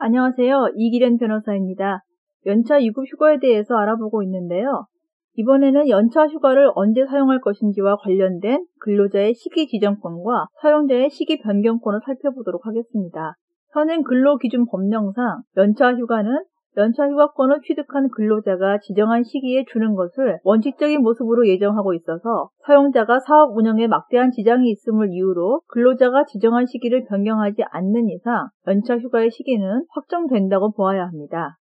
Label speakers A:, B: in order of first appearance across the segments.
A: 안녕하세요. 이기련 변호사입니다. 연차 유급 휴가에 대해서 알아보고 있는데요. 이번에는 연차 휴가를 언제 사용할 것인지와 관련된 근로자의 시기 지정권과 사용자의 시기 변경권을 살펴보도록 하겠습니다. 현행 근로기준 법령상 연차 휴가는 연차 휴가권을 취득한 근로자가 지정한 시기에 주는 것을 원칙적인 모습으로 예정하고 있어서 사용자가 사업 운영에 막대한 지장이 있음을 이유로 근로자가 지정한 시기를 변경하지 않는 이상 연차 휴가의 시기는 확정된다고 보아야 합니다.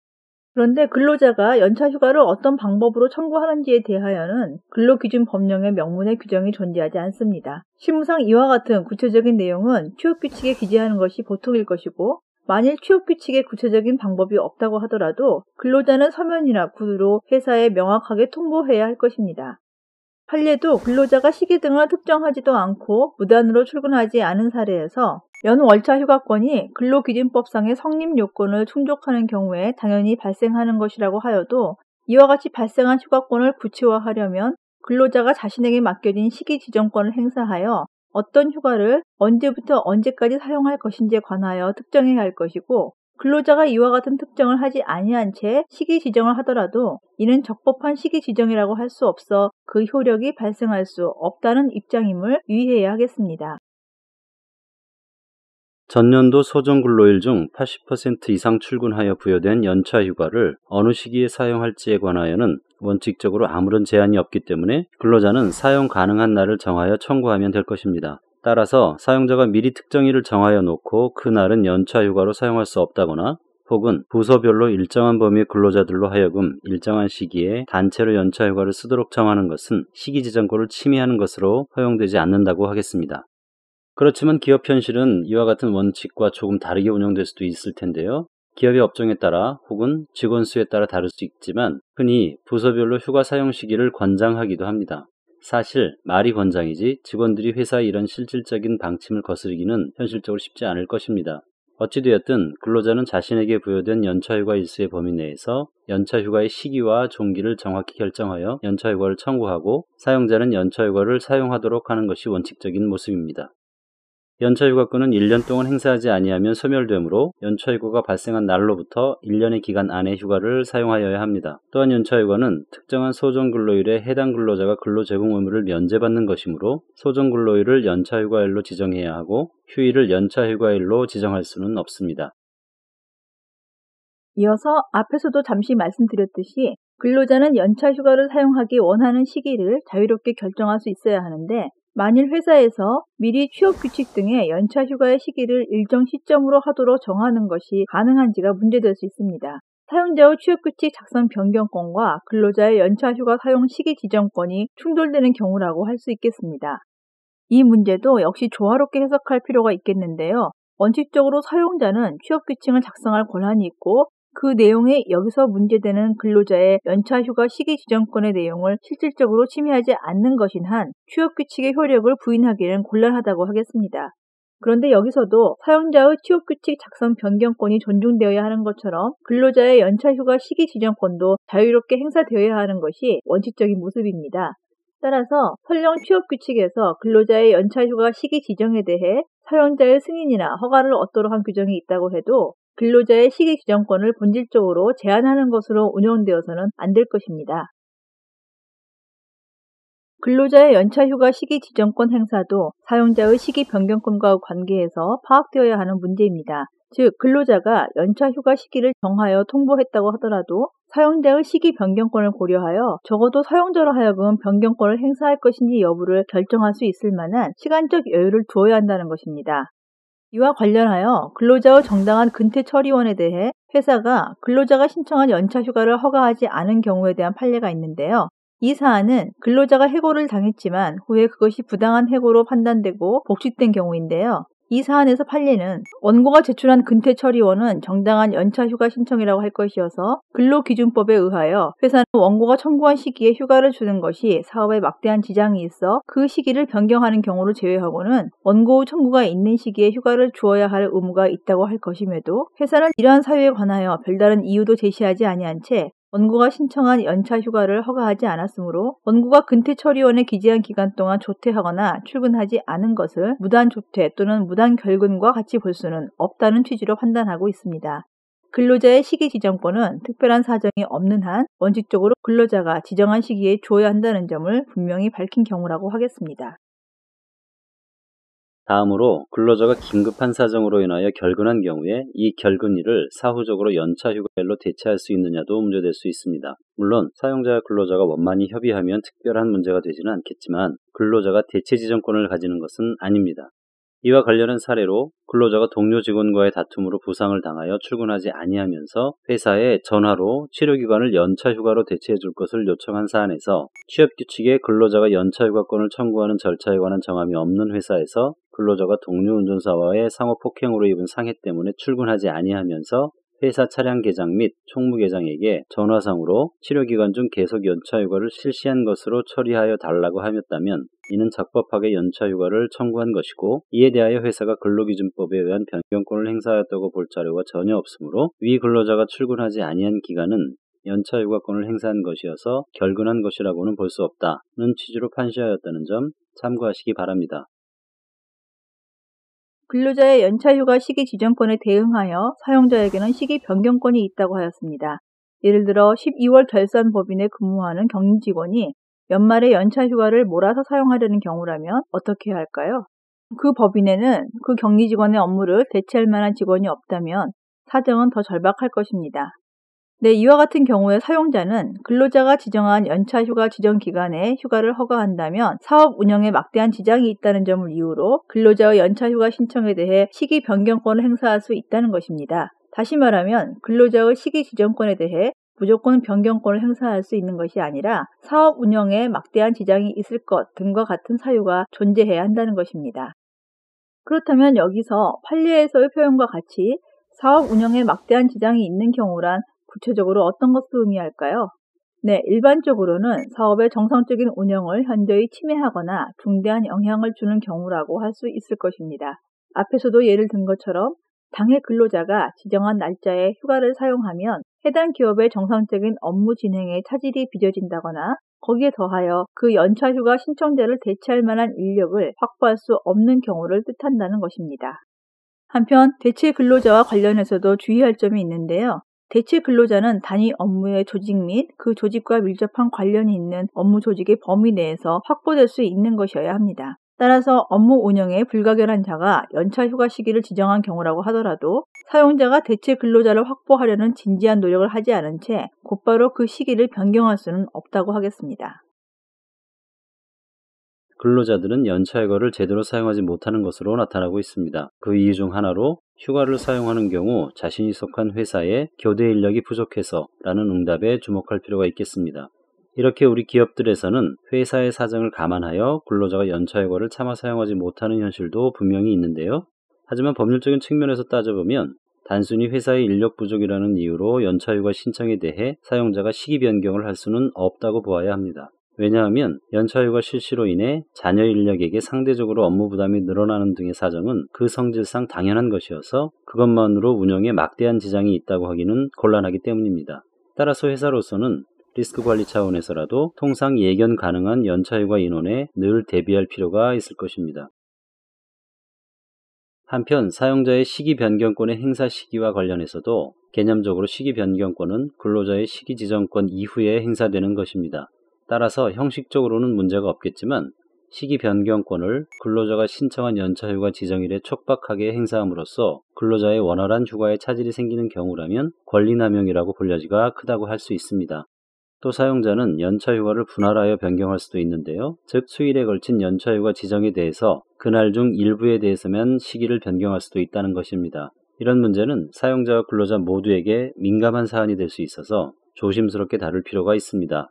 A: 그런데 근로자가 연차 휴가를 어떤 방법으로 청구하는지에 대하여는 근로기준 법령의 명문의 규정이 존재하지 않습니다. 실무상 이와 같은 구체적인 내용은 취업규칙에 기재하는 것이 보통일 것이고, 만일 취업규칙에 구체적인 방법이 없다고 하더라도 근로자는 서면이나 구두로 회사에 명확하게 통보해야 할 것입니다. 판례도 근로자가 시기 등을 특정하지도 않고 무단으로 출근하지 않은 사례에서 연월차 휴가권이 근로기준법상의 성립 요건을 충족하는 경우에 당연히 발생하는 것이라고 하여도, 이와 같이 발생한 휴가권을 구체화하려면 근로자가 자신에게 맡겨진 시기 지정권을 행사하여 어떤 휴가를 언제부터 언제까지 사용할 것인지에 관하여 특정해야 할 것이고, 근로자가 이와 같은 특정을 하지 아니한 채 시기 지정을 하더라도 이는 적법한 시기 지정이라고 할 수 없어 그 효력이 발생할 수 없다는 입장임을 유의해야 하겠습니다.
B: 전년도 소정근로일 중 80% 이상 출근하여 부여된 연차 휴가를 어느 시기에 사용할지에 관하여는 원칙적으로 아무런 제한이 없기 때문에 근로자는 사용 가능한 날을 정하여 청구하면 될 것입니다. 따라서 사용자가 미리 특정일을 정하여 놓고 그 날은 연차 휴가로 사용할 수 없다거나, 혹은 부서별로 일정한 범위의 근로자들로 하여금 일정한 시기에 단체로 연차 휴가를 쓰도록 정하는 것은 시기지정권을 침해하는 것으로 허용되지 않는다고 하겠습니다. 그렇지만 기업 현실은 이와 같은 원칙과 조금 다르게 운영될 수도 있을 텐데요. 기업의 업종에 따라 혹은 직원 수에 따라 다를 수 있지만 흔히 부서별로 휴가 사용 시기를 권장하기도 합니다. 사실 말이 권장이지 직원들이 회사의 이런 실질적인 방침을 거스르기는 현실적으로 쉽지 않을 것입니다. 어찌되었든 근로자는 자신에게 부여된 연차휴가 일수의 범위 내에서 연차휴가의 시기와 종기를 정확히 결정하여 연차휴가를 청구하고, 사용자는 연차휴가를 사용하도록 하는 것이 원칙적인 모습입니다. 연차휴가권은 1년 동안 행사하지 아니하면 소멸되므로 연차휴가가 발생한 날로부터 1년의 기간 안에 휴가를 사용하여야 합니다. 또한 연차휴가는 특정한 소정근로일에 해당 근로자가 근로제공 의무를 면제받는 것이므로 소정근로일을 연차휴가일로 지정해야 하고 휴일을 연차휴가일로 지정할 수는 없습니다.
A: 이어서 앞에서도 잠시 말씀드렸듯이 근로자는 연차 휴가를 사용하기 원하는 시기를 자유롭게 결정할 수 있어야 하는데, 만일 회사에서 미리 취업규칙 등의 연차 휴가의 시기를 일정 시점으로 하도록 정하는 것이 가능한지가 문제될 수 있습니다. 사용자의 취업규칙 작성 변경권과 근로자의 연차 휴가 사용 시기 지정권이 충돌되는 경우라고 할 수 있겠습니다. 이 문제도 역시 조화롭게 해석할 필요가 있겠는데요. 원칙적으로 사용자는 취업규칙을 작성할 권한이 있고, 그 내용이 여기서 문제되는 근로자의 연차 휴가 시기 지정권의 내용을 실질적으로 침해하지 않는 것인 한 취업규칙의 효력을 부인하기는 곤란하다고 하겠습니다. 그런데 여기서도 사용자의 취업규칙 작성 변경권이 존중되어야 하는 것처럼 근로자의 연차 휴가 시기 지정권도 자유롭게 행사되어야 하는 것이 원칙적인 모습입니다. 따라서 설령 취업규칙에서 근로자의 연차 휴가 시기 지정에 대해 사용자의 승인이나 허가를 얻도록 한 규정이 있다고 해도 근로자의 시기 지정권을 본질적으로 제한하는 것으로 운영되어서는 안 될 것입니다. 근로자의 연차 휴가 시기 지정권 행사도 사용자의 시기 변경권과 관계해서 파악되어야 하는 문제입니다. 즉, 근로자가 연차 휴가 시기를 정하여 통보했다고 하더라도 사용자의 시기 변경권을 고려하여 적어도 사용자로 하여금 변경권을 행사할 것인지 여부를 결정할 수 있을 만한 시간적 여유를 두어야 한다는 것입니다. 이와 관련하여 근로자의 정당한 근태 처리원에 대해 회사가 근로자가 신청한 연차 휴가를 허가하지 않은 경우에 대한 판례가 있는데요. 이 사안은 근로자가 해고를 당했지만 후에 그것이 부당한 해고로 판단되고 복직된 경우인데요. 이 사안에서 판례는 원고가 제출한 근태 처리원은 정당한 연차 휴가 신청이라고 할 것이어서 근로기준법에 의하여 회사는 원고가 청구한 시기에 휴가를 주는 것이 사업에 막대한 지장이 있어 그 시기를 변경하는 경우를 제외하고는 원고의 청구가 있는 시기에 휴가를 주어야 할 의무가 있다고 할 것임에도, 회사는 이러한 사유에 관하여 별다른 이유도 제시하지 아니한 채 원고가 신청한 연차 휴가를 허가하지 않았으므로 원고가 근태 처리원에 기재한 기간 동안 조퇴하거나 출근하지 않은 것을 무단 조퇴 또는 무단 결근과 같이 볼 수는 없다는 취지로 판단하고 있습니다. 근로자의 시기 지정권은 특별한 사정이 없는 한 원칙적으로 근로자가 지정한 시기에 주어야 한다는 점을 분명히 밝힌 경우라고 하겠습니다.
B: 다음으로 근로자가 긴급한 사정으로 인하여 결근한 경우에 이 결근일을 사후적으로 연차 휴가일로 대체할 수 있느냐도 문제될 수 있습니다. 물론 사용자와 근로자가 원만히 협의하면 특별한 문제가 되지는 않겠지만 근로자가 대체 지정권을 가지는 것은 아닙니다. 이와 관련한 사례로 근로자가 동료 직원과의 다툼으로 부상을 당하여 출근하지 아니하면서 회사에 전화로 치료기간을 연차 휴가로 대체해 줄 것을 요청한 사안에서 취업규칙에 근로자가 연차 휴가권을 청구하는 절차에 관한 정함이 없는 회사에서 근로자가 동료 운전사와의 상호 폭행으로 입은 상해 때문에 출근하지 아니하면서 회사 차량 계장 및 총무 계장에게 전화상으로 치료기간 중 계속 연차휴가를 실시한 것으로 처리하여 달라고 하였다면 이는 적법하게 연차휴가를 청구한 것이고 이에 대하여 회사가 근로기준법에 의한 변경권을 행사하였다고 볼 자료가 전혀 없으므로 위 근로자가 출근하지 아니한 기간은 연차휴가권을 행사한 것이어서 결근한 것이라고는 볼 수 없다는 취지로 판시하였다는 점 참고하시기 바랍니다.
A: 근로자의 연차휴가 시기 지정권에 대응하여 사용자에게는 시기 변경권이 있다고 하였습니다. 예를 들어 12월 결산법인에 근무하는 격리직원이 연말에 연차휴가를 몰아서 사용하려는 경우라면 어떻게 해야 할까요? 그 법인에는 그 격리직원의 업무를 대체할 만한 직원이 없다면 사정은 더 절박할 것입니다. 이와 같은 경우에 사용자는 근로자가 지정한 연차휴가 지정 기간에 휴가를 허가한다면 사업 운영에 막대한 지장이 있다는 점을 이유로 근로자의 연차휴가 신청에 대해 시기 변경권을 행사할 수 있다는 것입니다. 다시 말하면 근로자의 시기 지정권에 대해 무조건 변경권을 행사할 수 있는 것이 아니라 사업 운영에 막대한 지장이 있을 것 등과 같은 사유가 존재해야 한다는 것입니다. 그렇다면 여기서 판례에서의 표현과 같이 사업 운영에 막대한 지장이 있는 경우란 구체적으로 어떤 것을 의미할까요? 일반적으로는 사업의 정상적인 운영을 현저히 침해하거나 중대한 영향을 주는 경우라고 할 수 있을 것입니다. 앞에서도 예를 든 것처럼 당해 근로자가 지정한 날짜에 휴가를 사용하면 해당 기업의 정상적인 업무 진행에 차질이 빚어진다거나 거기에 더하여 그 연차휴가 신청자를 대체할 만한 인력을 확보할 수 없는 경우를 뜻한다는 것입니다. 한편 대체 근로자와 관련해서도 주의할 점이 있는데요. 대체 근로자는 단위 업무의 조직 및 그 조직과 밀접한 관련이 있는 업무 조직의 범위 내에서 확보될 수 있는 것이어야 합니다. 따라서 업무 운영에 불가결한 자가 연차 휴가 시기를 지정한 경우라고 하더라도 사용자가 대체 근로자를 확보하려는 진지한 노력을 하지 않은 채 곧바로 그 시기를 변경할 수는 없다고 하겠습니다.
B: 근로자들은 연차휴가를 제대로 사용하지 못하는 것으로 나타나고 있습니다. 그 이유 중 하나로 휴가를 사용하는 경우 자신이 속한 회사에 교대 인력이 부족해서 라는 응답에 주목할 필요가 있겠습니다. 이렇게 우리 기업들에서는 회사의 사정을 감안하여 근로자가 연차휴가를 차마 사용하지 못하는 현실도 분명히 있는데요. 하지만 법률적인 측면에서 따져보면 단순히 회사의 인력 부족이라는 이유로 연차휴가 신청에 대해 사용자가 시기 변경을 할 수는 없다고 보아야 합니다. 왜냐하면 연차휴가 실시로 인해 자녀 인력에게 상대적으로 업무 부담이 늘어나는 등의 사정은 그 성질상 당연한 것이어서 그것만으로 운영에 막대한 지장이 있다고 하기는 곤란하기 때문입니다. 따라서 회사로서는 리스크 관리 차원에서라도 통상 예견 가능한 연차휴가 인원에 늘 대비할 필요가 있을 것입니다. 한편 사용자의 시기 변경권의 행사 시기와 관련해서도 개념적으로 시기 변경권은 근로자의 시기 지정권 이후에 행사되는 것입니다. 따라서 형식적으로는 문제가 없겠지만 시기 변경권을 근로자가 신청한 연차휴가 지정일에 촉박하게 행사함으로써 근로자의 원활한 휴가에 차질이 생기는 경우라면 권리남용이라고 볼 여지가 크다고 할 수 있습니다. 또 사용자는 연차휴가를 분할하여 변경할 수도 있는데요. 즉 수일에 걸친 연차휴가 지정에 대해서 그날 중 일부에 대해서만 시기를 변경할 수도 있다는 것입니다. 이런 문제는 사용자와 근로자 모두에게 민감한 사안이 될 수 있어서 조심스럽게 다룰 필요가 있습니다.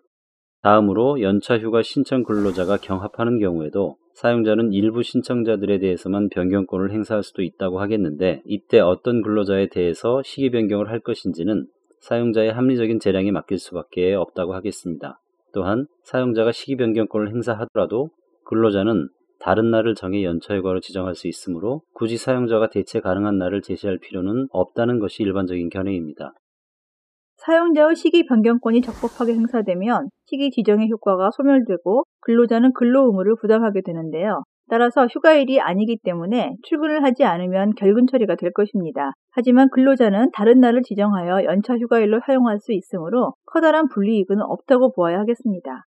B: 다음으로 연차휴가 신청 근로자가 경합하는 경우에도 사용자는 일부 신청자들에 대해서만 변경권을 행사할 수도 있다고 하겠는데 이때 어떤 근로자에 대해서 시기 변경을 할 것인지는 사용자의 합리적인 재량에 맡길 수밖에 없다고 하겠습니다. 또한 사용자가 시기 변경권을 행사하더라도 근로자는 다른 날을 정해 연차휴가로 지정할 수 있으므로 굳이 사용자가 대체 가능한 날을 제시할 필요는 없다는 것이 일반적인 견해입니다.
A: 사용자의 시기 변경권이 적법하게 행사되면 시기 지정의 효과가 소멸되고 근로자는 근로 의무를 부담하게 되는데요. 따라서 휴가일이 아니기 때문에 출근을 하지 않으면 결근 처리가 될 것입니다. 하지만 근로자는 다른 날을 지정하여 연차 휴가일로 사용할 수 있으므로 커다란 불이익은 없다고 보아야 하겠습니다.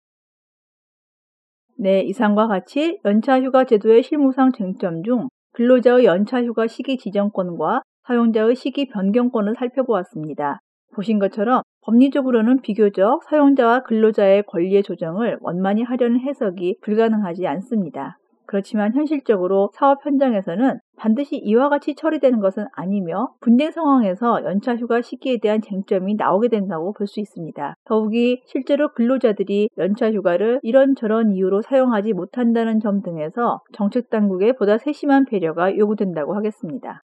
A: 네, 이상과 같이 연차 휴가 제도의 실무상 쟁점 중 근로자의 연차 휴가 시기 지정권과 사용자의 시기 변경권을 살펴보았습니다. 보신 것처럼 법리적으로는 비교적 사용자와 근로자의 권리의 조정을 원만히 하려는 해석이 불가능하지 않습니다. 그렇지만 현실적으로 사업 현장에서는 반드시 이와 같이 처리되는 것은 아니며 분쟁 상황에서 연차 휴가 시기에 대한 쟁점이 나오게 된다고 볼 수 있습니다. 더욱이 실제로 근로자들이 연차 휴가를 이런저런 이유로 사용하지 못한다는 점 등에서 정책당국의 보다 세심한 배려가 요구된다고 하겠습니다.